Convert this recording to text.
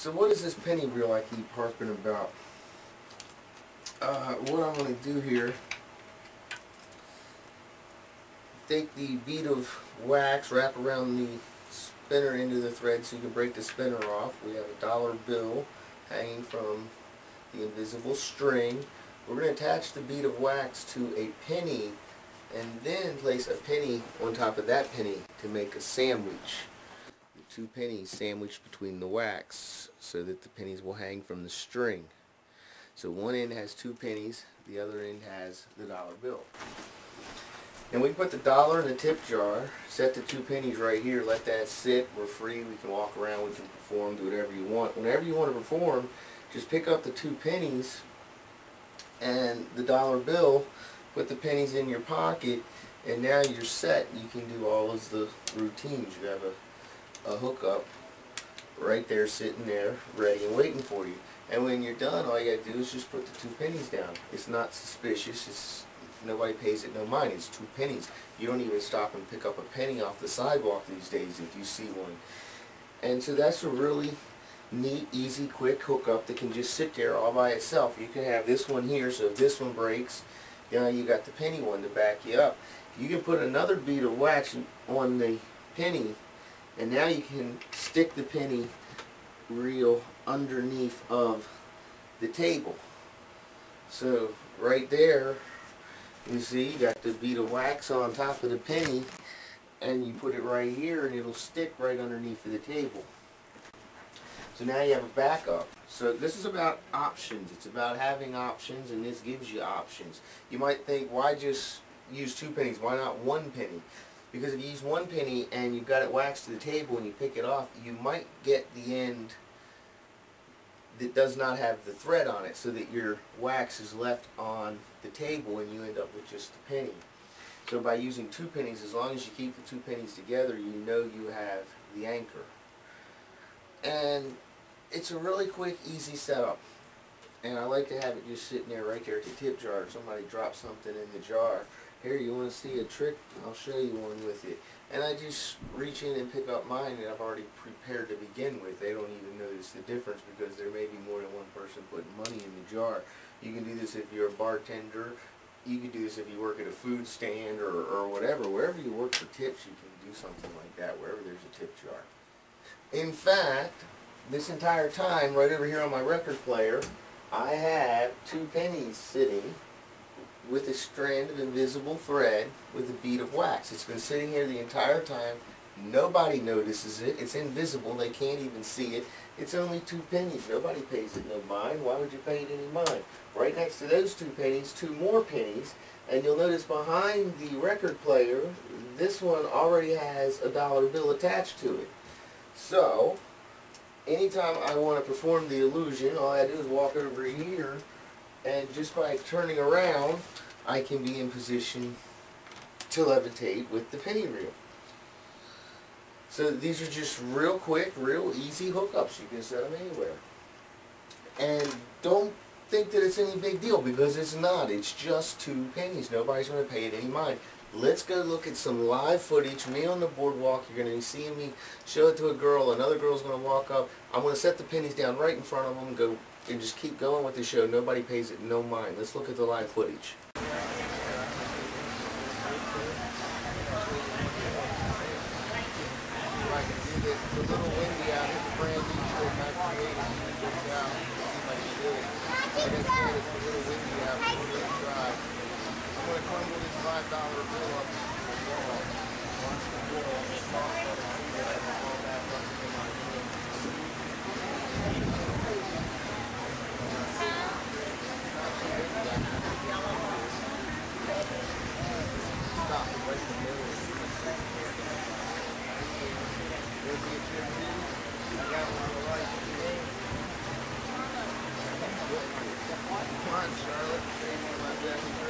So what is this penny reel I keep harping about? What I'm going to do here, take the bead of wax, wrap around the spinner into the thread so you can break the spinner off. We have a dollar bill hanging from the invisible string. We're going to attach the bead of wax to a penny and then place a penny on top of that penny to make a sandwich. The two pennies sandwiched between the wax so that the pennies will hang from the string. So one end has two pennies, the other end has the dollar bill. And we put the dollar in the tip jar, set the two pennies right here, let that sit. We're free, we can walk around, we can perform, do whatever you want. Whenever you want to perform, just pick up the two pennies and the dollar bill, put the pennies in your pocket, and now you're set. You can do all of the routines. You have a hookup right there sitting there ready and waiting for you. And when you're done, all you gotta do is just put the two pennies down. It's not suspicious. Nobody pays it no mind. It's two pennies. You don't even stop and pick up a penny off the sidewalk these days if you see one. And so that's a really neat, easy, quick hookup that can just sit there all by itself. You can have this one here, so if this one breaks, you got the penny one to back you up. You can put another bead of wax on the penny, and now you can stick the penny reel underneath of the table. So right there, you see, you got the bead of wax on top of the penny, and you put it right here and it'll stick right underneath of the table. So now you have a backup. So this is about options. It's about having options, and this gives you options. You might think, why just use two pennies? Why not one penny? Because if you use one penny and you've got it waxed to the table and you pick it off, you might get the end that does not have the thread on it, so that your wax is left on the table and you end up with just a penny. So by using two pennies, as long as you keep the two pennies together, you know you have the anchor. And it's a really quick, easy setup. And I like to have it just sitting there right there at the tip jar. If somebody drops something in the jar, here, you want to see a trick? I'll show you one with it. And I just reach in and pick up mine, and I've already prepared to begin with. They don't even notice the difference because there may be more than one person putting money in the jar. You can do this if you're a bartender. You can do this if you work at a food stand or whatever. Wherever you work for tips, you can do something like that, wherever there's a tip jar. In fact, this entire time, right over here on my record player, I have two pennies sitting with a strand of invisible thread with a bead of wax. It's been sitting here the entire time. Nobody notices it. It's invisible. They can't even see it. It's only two pennies. Nobody pays it no mind. Why would you pay it any mind? Right next to those two pennies, two more pennies, and you'll notice behind the record player, this one already has a dollar bill attached to it. So, anytime I want to perform the illusion, all I do is walk over here, and just by turning around, I can be in position to levitate with the penny reel. So these are just real quick, real easy hookups. You can set them anywhere. And don't think that it's any big deal, because it's not. It's just two pennies. Nobody's going to pay it any mind. Let's go look at some live footage. Me on the boardwalk. You're going to be seeing me show it to a girl. Another girl's going to walk up. I'm going to set the pennies down right in front of them and go and just keep going with the show. Nobody pays it no mind. Let's look at the live footage. It's a little windy out. It's a brand new trick. I created this out. Like you did. Like I said, it's a little windy out. We're going to try. I'm going to crumble this $5 bill up to the wall. Once the wall is soft, I'm going to fall back up into my hand. Stop it right in the middle. There's the attention. I got one on the right. Come on, Charlotte. My best friend.